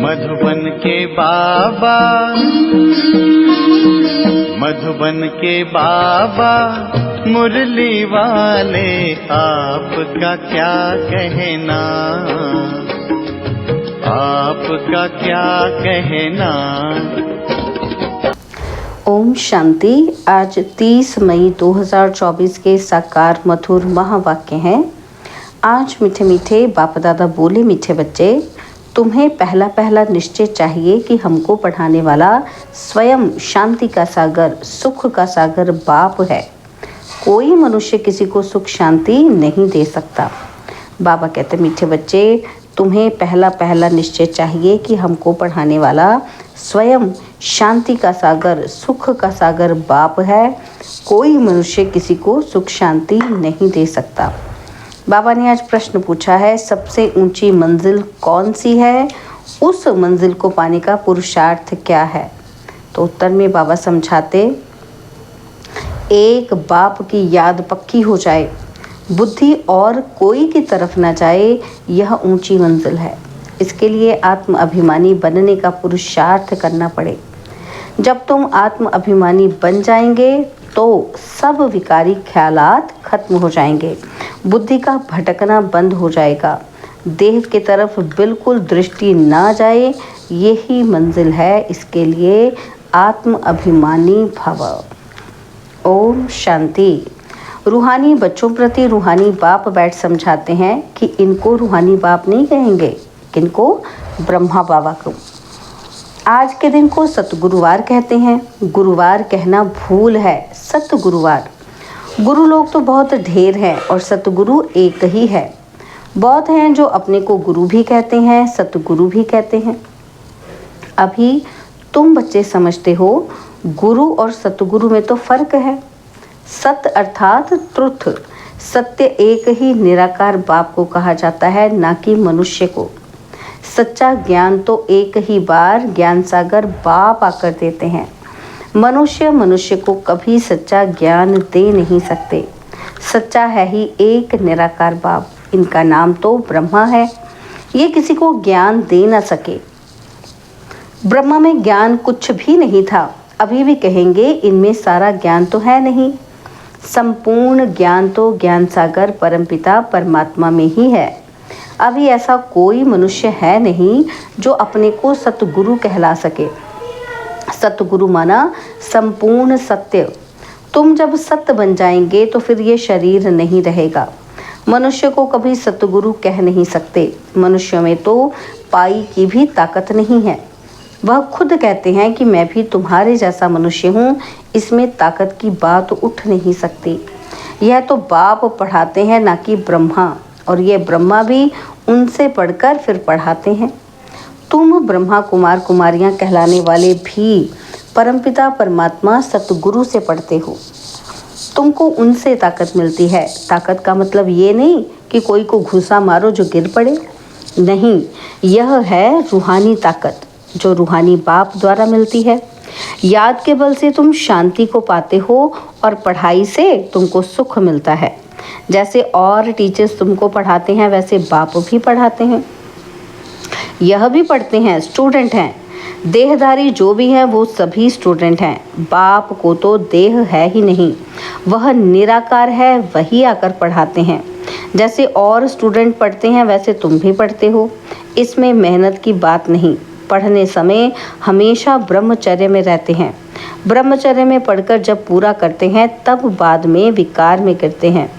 मधुबन के बाबा, मधुबन के बाबा मुरली वाले, आपका क्या कहना, आपका क्या कहना। ओम शांति। आज 30 मई 2024 के साकार मधुर महावाक्य हैं। आज मीठे मीठे बाप दादा बोले, मीठे बच्चे, तुम्हें पहला पहला निश्चय चाहिए कि हमको पढ़ाने वाला स्वयं शांति का सागर, सुख का सागर बाप है। कोई मनुष्य किसी को सुख शांति नहीं दे सकता। बाबा कहते, मीठे बच्चे, तुम्हें पहला पहला निश्चय चाहिए कि हमको पढ़ाने वाला स्वयं शांति का सागर, सुख का सागर बाप है। कोई मनुष्य किसी को सुख शांति नहीं दे सकता। बाबा ने आज प्रश्न पूछा है, सबसे ऊंची मंजिल कौन सी है, उस मंजिल को पाने का पुरुषार्थ क्या है। तो उत्तर में बाबा समझाते, एक बाप की याद पक्की हो जाए, बुद्धि और कोई की तरफ ना जाए, यह ऊंची मंजिल है। इसके लिए आत्म अभिमानी बनने का पुरुषार्थ करना पड़े। जब तुम आत्म अभिमानी बन जाएंगे तो सब विकारी ख्यालात खत्म हो जाएंगे, बुद्धि का भटकना बंद हो जाएगा, देह की तरफ बिल्कुल दृष्टि ना जाए, यही मंजिल है। इसके लिए आत्म अभिमानी भव। ओम शांति। रूहानी बच्चों प्रति रूहानी बाप बैठ समझाते हैं कि इनको रूहानी बाप नहीं कहेंगे, किनको? ब्रह्मा बाबा को। आज के दिन को सतगुरुवार कहते हैं। गुरुवार कहना भूल है, सतगुरुवार। गुरु लोग तो बहुत ढेर हैं और सतगुरु एक ही है। बहुत हैं जो अपने को गुरु भी कहते हैं, सतगुरु भी कहते हैं। अभी तुम बच्चे समझते हो गुरु और सतगुरु में तो फर्क है। सत्य अर्थात ट्रुथ, सत्य एक ही निराकार बाप को कहा जाता है, ना कि मनुष्य को। सच्चा ज्ञान तो एक ही बार ज्ञान सागर बाप आकर देते हैं। मनुष्य को कभी सच्चा ज्ञान दे नहीं सकते। सच्चा है ही एक निराकार बाप। इनका नाम तो ब्रह्मा है। ये किसी को ज्ञान दे ना सके। ब्रह्मा में ज्ञान कुछ भी नहीं था। अभी भी कहेंगे इनमें सारा ज्ञान तो है नहीं। संपूर्ण ज्ञान तो ज्ञान सागर परमपिता परमात्मा में ही है। अभी ऐसा कोई मनुष्य है नहीं जो अपने को सतगुरु कहला सके। सतगुरु माना संपूर्ण सत्य। तुम जब सत्य बन जाएंगे तो फिर ये शरीर नहीं रहेगा। मनुष्य को कभी सतगुरु कह नहीं सकते। मनुष्य में तो पाई की भी ताकत नहीं है। वह खुद कहते हैं कि मैं भी तुम्हारे जैसा मनुष्य हूँ, इसमें ताकत की बात उठ नहीं सकती। यह तो बाप पढ़ाते हैं, ना कि ब्रह्मा, और ये ब्रह्मा भी उनसे पढ़कर फिर पढ़ाते हैं। तुम ब्रह्मा कुमार कुमारियाँ कहलाने वाले भी परमपिता परमात्मा सतगुरु से पढ़ते हो। तुमको उनसे ताकत मिलती है। ताकत का मतलब ये नहीं कि कोई को घुसा मारो जो गिर पड़े, नहीं, यह है रूहानी ताकत जो रूहानी बाप द्वारा मिलती है। याद के बल से तुम शांति को पाते हो और पढ़ाई से तुमको सुख मिलता है। जैसे और टीचर्स तुमको पढ़ाते हैं वैसे बाप भी पढ़ाते हैं। यह भी पढ़ते हैं, स्टूडेंट हैं। देहधारी जो भी हैं वो सभी स्टूडेंट हैं। बाप को तो देह है ही नहीं, वह निराकार है, वही आकर पढ़ाते हैं। जैसे और स्टूडेंट पढ़ते हैं वैसे तुम भी पढ़ते हो। इसमें मेहनत की बात नहीं। पढ़ने समय हमेशा ब्रह्मचर्य में रहते हैं। ब्रह्मचर्य में पढ़कर जब पूरा करते हैं तब बाद में विकार में गिरते हैं।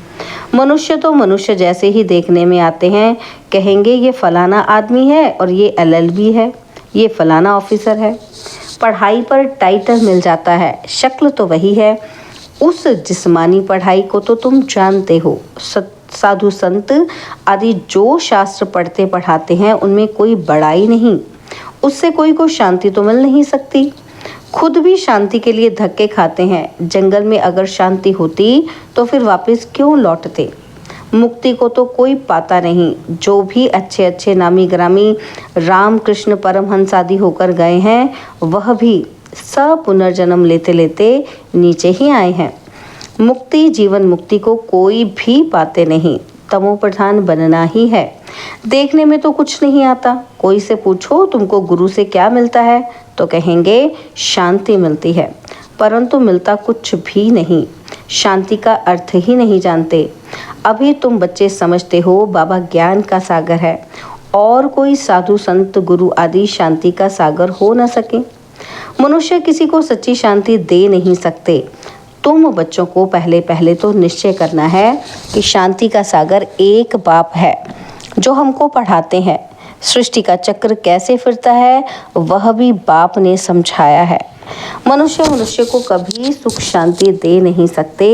मनुष्य तो मनुष्य जैसे ही देखने में आते हैं। कहेंगे ये फलाना आदमी है और ये LLB है, ये फलाना ऑफिसर है। पढ़ाई पर टाइटल मिल जाता है, शक्ल तो वही है। उस जिस्मानी पढ़ाई को तो तुम जानते हो। साधु संत आदि जो शास्त्र पढ़ते पढ़ाते हैं उनमें कोई बड़ाई नहीं। उससे कोई को शांति तो मिल नहीं सकती। खुद भी शांति के लिए धक्के खाते हैं। जंगल में अगर शांति होती तो फिर वापस क्यों लौटते। मुक्ति को तो कोई पाता नहीं। जो भी अच्छे अच्छे नामी ग्रामी राम कृष्ण परमहंस आदि होकर गए हैं वह भी सब पुनर्जन्म लेते लेते नीचे ही आए हैं। मुक्ति, जीवन मुक्ति को कोई भी पाते नहीं। तमो प्रधान बनना ही है। देखने में तो कुछ नहीं आता। कोई से पूछो तुमको गुरु से क्या मिलता है तो कहेंगे शांति मिलती है, परंतु मिलता कुछ भी नहीं। शांति का अर्थ ही नहीं जानते। अभी तुम बच्चे समझते हो बाबा ज्ञान का सागर है और कोई साधु संत गुरु आदि शांति का सागर हो न सके। मनुष्य किसी को सच्ची शांति दे नहीं सकते। तुम बच्चों को पहले तो निश्चय करना है कि शांति का सागर एक बाप है जो हमको पढ़ाते हैं। सृष्टि का चक्र कैसे फिरता है वह भी बाप ने समझाया है। मनुष्य को कभी सुख शांति दे नहीं सकते।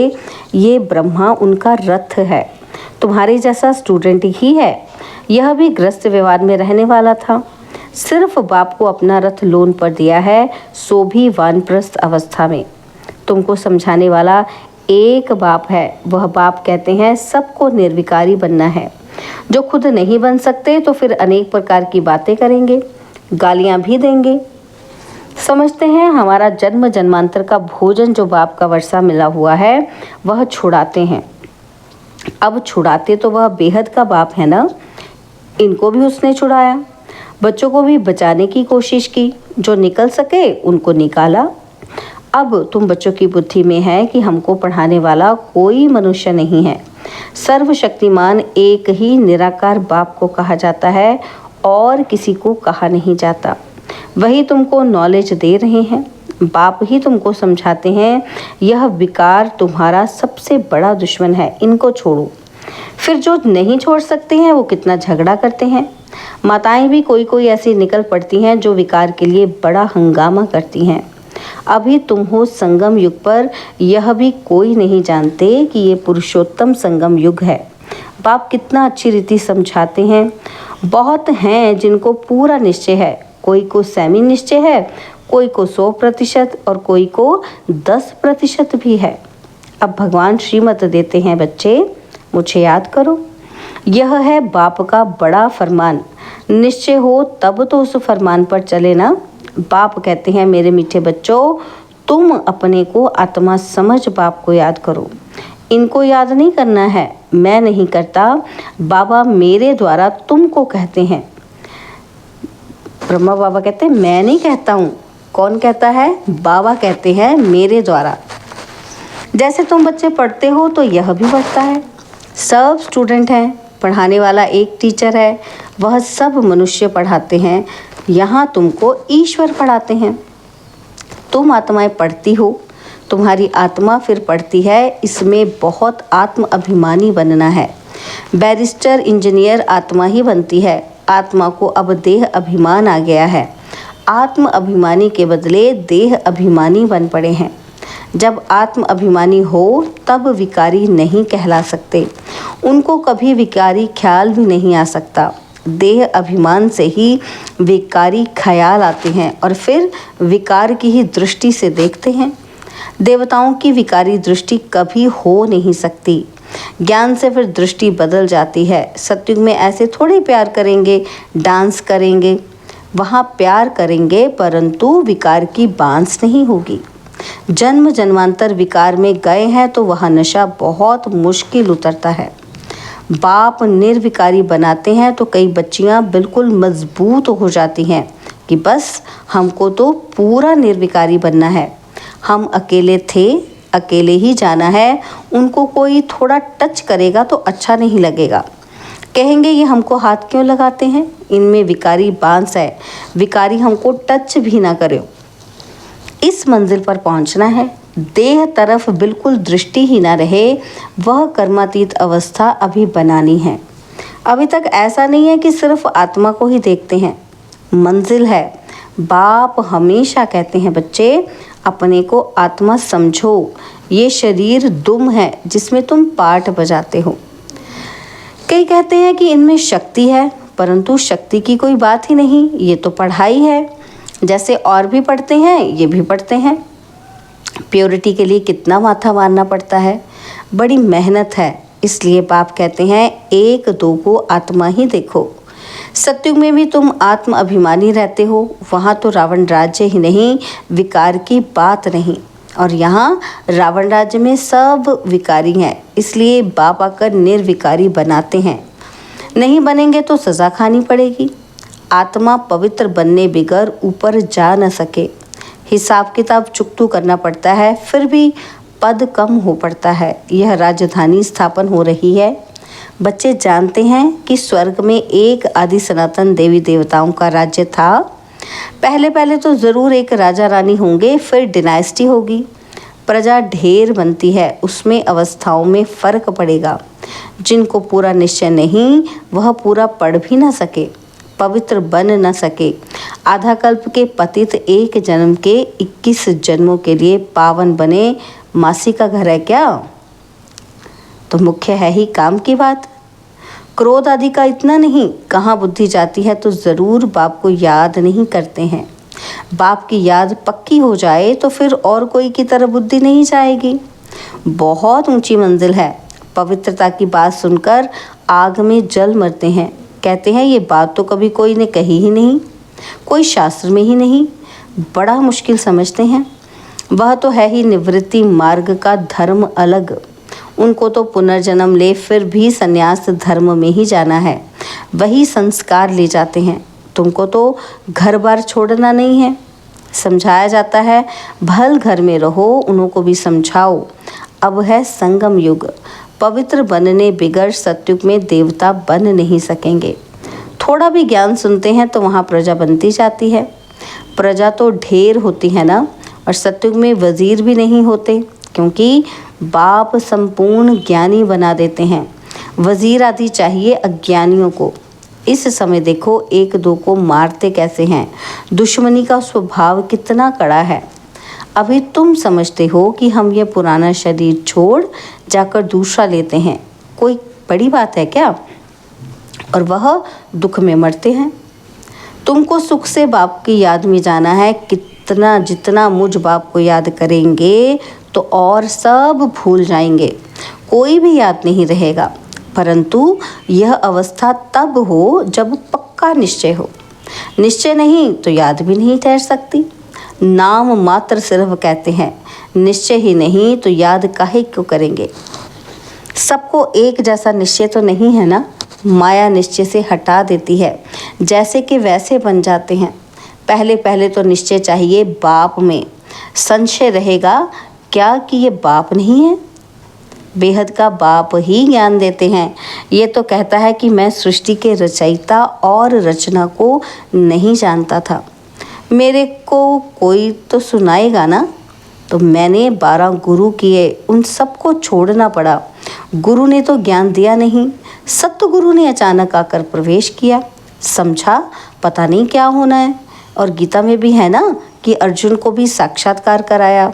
ये ब्रह्मा उनका रथ है। तुम्हारे जैसा स्टूडेंट ही है। यह भी ग्रस्त व्यवहार में रहने वाला था। सिर्फ बाप को अपना रथ लोन पर दिया है, सो भी वानप्रस्थ अवस्था में। तुमको समझाने वाला एक बाप है। वह बाप कहते हैं सबको निर्विकारी बनना है। जो खुद नहीं बन सकते तो फिर अनेक प्रकार की बातें करेंगे, गालियां भी देंगे। समझते हैं हमारा जन्म जन्मांतर का भोजन जो बाप का वर्षा मिला हुआ है वह छुड़ाते हैं। अब छुड़ाते तो वह बेहद का बाप है ना। इनको भी उसने छुड़ाया। बच्चों को भी बचाने की कोशिश की। जो निकल सके उनको निकाला। अब तुम बच्चों की बुद्धि में है कि हमको पढ़ाने वाला कोई मनुष्य नहीं है। सर्वशक्तिमान एक ही निराकार बाप को कहा जाता है और किसी को कहा नहीं जाता। वही तुमको नॉलेज दे रहे हैं। बाप ही तुमको समझाते हैं यह विकार तुम्हारा सबसे बड़ा दुश्मन है, इनको छोड़ो। फिर जो नहीं छोड़ सकते हैं वो कितना झगड़ा करते हैं। माताएं भी कोई ऐसी निकल पड़ती हैं जो विकार के लिए बड़ा हंगामा करती हैं। अभी तुम हो संगम युग पर, यह भी कोई नहीं जानते कि ये पुरुषोत्तम संगम युग है। बाप कितना अच्छी रीति समझाते हैं। बहुत हैं जिनको पूरा निश्चय है, कोई को सेमी निश्चय है, कोई को 100% और कोई को 10% भी है। अब भगवान श्रीमत देते हैं बच्चे, मुझे याद करो। यह है बाप का बड़ा फरमान। निश्चय हो तब तो उस फरमान पर चले ना। बाप कहते हैं मेरे मीठे बच्चों, तुम अपने को आत्मा समझ बाप को याद करो। इनको याद नहीं करना है, मैं नहीं करता, बाबा मेरे द्वारा तुमको कहते हैं। ब्रह्मा बाबा कहते हैं मैं नहीं कहता हूँ। कौन कहता है? बाबा कहते हैं मेरे द्वारा। जैसे तुम बच्चे पढ़ते हो तो यह भी पढ़ता है। सब स्टूडेंट हैं, पढ़ाने वाला एक टीचर है, वह सब मनुष्य पढ़ाते हैं। यहाँ तुमको ईश्वर पढ़ाते हैं। तुम आत्माएं पढ़ती हो, तुम्हारी आत्मा फिर पढ़ती है। इसमें बहुत आत्म अभिमानी बनना है। बैरिस्टर इंजीनियर आत्मा ही बनती है। आत्मा को अब देह अभिमान आ गया है। आत्म अभिमानी के बदले देह अभिमानी बन पड़े हैं। जब आत्म अभिमानी हो तब विकारी नहीं कहला सकते। उनको कभी विकारी ख्याल भी नहीं आ सकता। देह अभिमान से ही विकारी ख्याल आते हैं और फिर विकार की ही दृष्टि से देखते हैं। देवताओं की विकारी दृष्टि कभी हो नहीं सकती। ज्ञान से फिर दृष्टि बदल जाती है। सत्युग में ऐसे थोड़े प्यार करेंगे, डांस करेंगे। वहाँ प्यार करेंगे परंतु विकार की बांस नहीं होगी। जन्म जन्मांतर विकार में गए हैं तो वह नशा बहुत मुश्किल उतरता है। बाप निर्विकारी बनाते हैं तो कई बच्चियां बिल्कुल मजबूत हो जाती हैं कि बस हमको तो पूरा निर्विकारी बनना है। हम अकेले थे, अकेले ही जाना है। उनको कोई थोड़ा टच करेगा तो अच्छा नहीं लगेगा। कहेंगे ये हमको हाथ क्यों लगाते हैं, इनमें विकारी बांस है, विकारी हमको टच भी ना करे। इस मंजिल पर पहुंचना है। देह तरफ बिल्कुल दृष्टि ही ना रहे, वह कर्मातीत अवस्था अभी बनानी है। अभी तक ऐसा नहीं है कि सिर्फ आत्मा को ही देखते हैं। मंजिल है। बाप हमेशा कहते हैं बच्चे अपने को आत्मा समझो। ये शरीर दुम है जिसमें तुम पाठ बजाते हो। कई कहते हैं कि इनमें शक्ति है, परंतु शक्ति की कोई बात ही नहीं, ये तो पढ़ाई है। जैसे और भी पढ़ते हैं ये भी पढ़ते हैं। प्योरिटी के लिए कितना माथा मारना पड़ता है, बड़ी मेहनत है। इसलिए बाप कहते हैं एक दो को आत्मा ही देखो। सत्युग में भी तुम आत्म अभिमानी रहते हो। वहाँ तो रावण राज्य ही नहीं, विकार की बात नहीं। और यहाँ रावण राज्य में सब विकारी हैं। इसलिए बाप आकर निर्विकारी बनाते हैं। नहीं बनेंगे तो सज़ा खानी पड़ेगी। आत्मा पवित्र बनने बिगर ऊपर जा न सके। हिसाब किताब चुकतू करना पड़ता है, फिर भी पद कम हो पड़ता है। यह राजधानी स्थापन हो रही है। बच्चे जानते हैं कि स्वर्ग में एक आदि सनातन देवी देवताओं का राज्य था। पहले पहले तो ज़रूर एक राजा रानी होंगे, फिर डिनाइस्टी होगी। प्रजा ढेर बनती है, उसमें अवस्थाओं में फ़र्क पड़ेगा। जिनको पूरा निश्चय नहीं, वह पूरा पढ़ भी न सके, पवित्र बन न सके। आधा कल्प के पतित एक जन्म के 21 जन्मों के लिए पावन बने, मासी का घर है क्या? तो मुख्य है ही काम की बात। क्रोध आदि का इतना नहीं, कहाँ बुद्धि जाती है तो ज़रूर बाप को याद नहीं करते हैं। बाप की याद पक्की हो जाए तो फिर और कोई की तरफ बुद्धि नहीं जाएगी। बहुत ऊंची मंजिल है। पवित्रता की बात सुनकर आग में जल मरते हैं। कहते हैं ये बात तो कभी कोई ने कही ही नहीं, कोई शास्त्र में ही नहीं। बड़ा मुश्किल समझते हैं। वह तो है ही निवृत्ति मार्ग का धर्म अलग। उनको तो पुनर्जन्म ले फिर भी संन्यास धर्म में ही जाना है। वही संस्कार ले जाते हैं। तुमको तो घर बार छोड़ना नहीं है। समझाया जाता है भल घर में रहो, उन्हों को भी समझाओ। अब है संगम युग। पवित्र बनने बिगर सतयुग में देवता बन नहीं सकेंगे। थोड़ा भी ज्ञान सुनते हैं तो वहाँ प्रजा बनती जाती है। प्रजा तो ढेर होती है ना। और सतयुग में वजीर भी नहीं होते, क्योंकि बाप संपूर्ण ज्ञानी बना देते हैं। वजीर आदि चाहिए अज्ञानियों को। इस समय देखो एक दो को मारते कैसे हैं। दुश्मनी का स्वभाव कितना कड़ा है। अभी तुम समझते हो कि हम ये पुराना शरीर छोड़ जाकर दूसरा लेते हैं, कोई बड़ी बात है क्या? और वह दुख में मरते हैं। तुमको सुख से बाप की याद में जाना है। कितना जितना मुझ बाप को याद करेंगे तो और सब भूल जाएंगे, कोई भी याद नहीं रहेगा। परंतु यह अवस्था तब हो जब पक्का निश्चय हो। निश्चय नहीं तो याद भी नहीं ठहर सकती। नाम मात्र सिर्फ कहते हैं, निश्चय ही नहीं तो याद काहे क्यों करेंगे। सबको एक जैसा निश्चय तो नहीं है ना। माया निश्चय से हटा देती है, जैसे कि वैसे बन जाते हैं। पहले पहले तो निश्चय चाहिए बाप में। संशय रहेगा क्या कि ये बाप नहीं है? बेहद का बाप ही ज्ञान देते हैं। ये तो कहता है कि मैं सृष्टि के रचयिता और रचना को नहीं जानता था, मेरे को कोई तो सुनाएगा ना। तो मैंने 12 गुरु किए, उन सबको छोड़ना पड़ा। गुरु ने तो ज्ञान दिया नहीं, सतगुरु ने अचानक आकर प्रवेश किया। समझा पता नहीं क्या होना है। और गीता में भी है ना कि अर्जुन को भी साक्षात्कार कराया।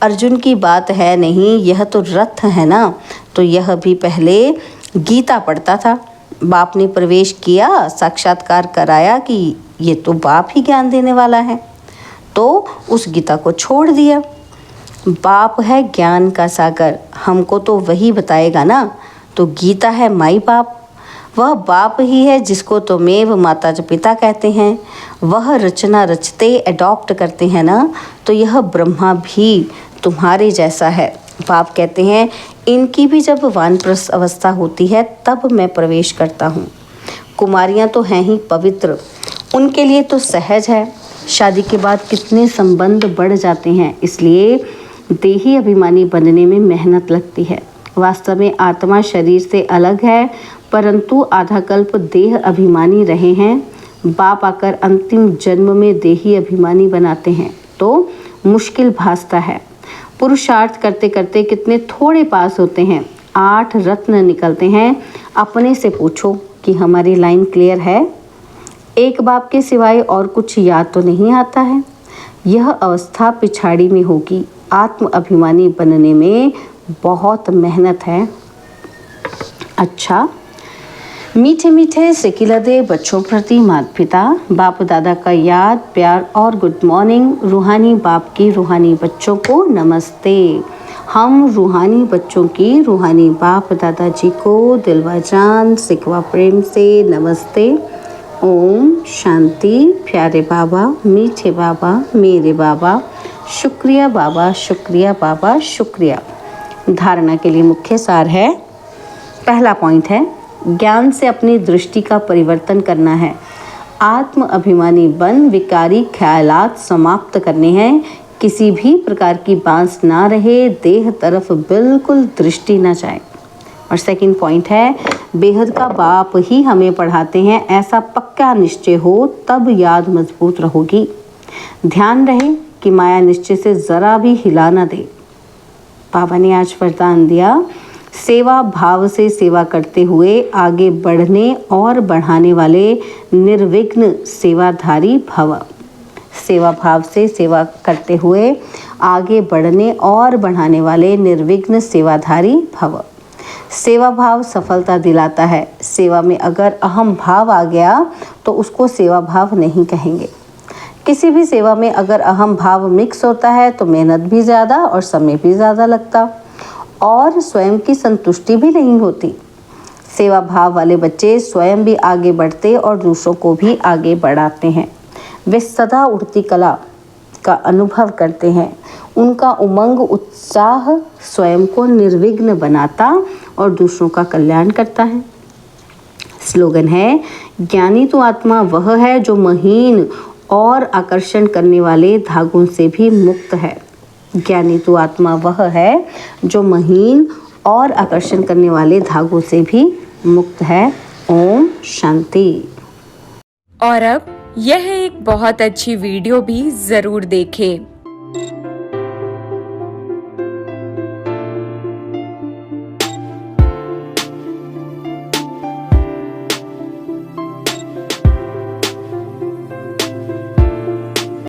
अर्जुन की बात है नहीं, यह तो रथ है ना। तो यह भी पहले गीता पढ़ता था। बाप ने प्रवेश किया, साक्षात्कार कराया कि ये तो बाप ही ज्ञान देने वाला है, तो उस गीता को छोड़ दिया। बाप है ज्ञान का सागर, हमको तो वही बताएगा ना। तो गीता है माई बाप, वह बाप ही है जिसको तुमेव माता पिता कहते हैं। वह रचना रचते एडॉप्ट करते हैं ना। तो यह ब्रह्मा भी तुम्हारे जैसा है। बाप कहते हैं इनकी भी जब वानप्रस्थ अवस्था होती है तब मैं प्रवेश करता हूँ। कुमारियाँ तो हैं ही पवित्र, उनके लिए तो सहज है। शादी के बाद कितने संबंध बढ़ जाते हैं, इसलिए देही अभिमानी बनने में मेहनत लगती है। वास्तव में आत्मा शरीर से अलग है, परंतु आधा कल्प देह अभिमानी रहे हैं। बाप आकर अंतिम जन्म में देही अभिमानी बनाते हैं तो मुश्किल भासता है। पुरुषार्थ करते करते कितने थोड़े पास होते हैं। 8 रत्न निकलते हैं। अपने से पूछो कि हमारी लाइन क्लियर है? एक बाप के सिवाय और कुछ याद तो नहीं आता है। यह अवस्था पिछाड़ी में होगी। आत्म अभिमानी बनने में बहुत मेहनत है। अच्छा, मीठे मीठे सिकिलदे बच्चों प्रति माता पिता बाप दादा का याद प्यार और गुड मॉर्निंग। रूहानी बाप की रूहानी बच्चों को नमस्ते। हम रूहानी बच्चों की रूहानी बाप दादाजी को दिलवा जान सिकवा प्रेम से नमस्ते। ओम शांति। प्यारे बाबा, मीठे बाबा, मेरे बाबा, शुक्रिया बाबा, शुक्रिया बाबा, शुक्रिया। धारणा के लिए मुख्य सार है। पहला पॉइंट है ज्ञान से अपनी दृष्टि का परिवर्तन करना है। आत्म अभिमानी बन विकारी ख्यालात समाप्त करने हैं। किसी भी प्रकार की बांस ना रहे, देह तरफ बिल्कुल दृष्टि ना जाए। और सेकंड पॉइंट है, बेहद का बाप ही हमें पढ़ाते हैं, ऐसा पक्का निश्चय हो तब याद मजबूत रहोगी। ध्यान रहे कि माया निश्चय से जरा भी हिला ना दे। बाबा ने आज वरदान दिया, सेवा भाव से सेवा करते हुए आगे बढ़ने और बढ़ाने वाले निर्विघ्न सेवाधारी भव। सेवा भाव से सेवा करते हुए आगे बढ़ने और बढ़ाने वाले निर्विघ्न सेवाधारी भव। सेवा भाव सफलता दिलाता है। सेवा में अगर अहम भाव आ गया तो उसको सेवा भाव नहीं कहेंगे। किसी भी सेवा में अगर अहम भाव मिक्स होता है तो मेहनत भी ज़्यादा और समय भी ज़्यादा लगता और स्वयं की संतुष्टि भी नहीं होती। सेवा भाव वाले बच्चे स्वयं भी आगे बढ़ते और दूसरों को भी आगे बढ़ाते हैं। वे सदा उड़ती कला का अनुभव करते हैं। उनका उमंग उत्साह स्वयं को निर्विघ्न बनाता और दूसरों का कल्याण करता है। स्लोगन है, ज्ञानी तो आत्मा वह है जो महीन और आकर्षण करने वाले धागों से भी मुक्त है। ज्ञानी तो आत्मा वह है जो महीन और आकर्षण करने वाले धागों से भी मुक्त है। ओम शांति। और अब यह एक बहुत अच्छी वीडियो भी जरूर देखें।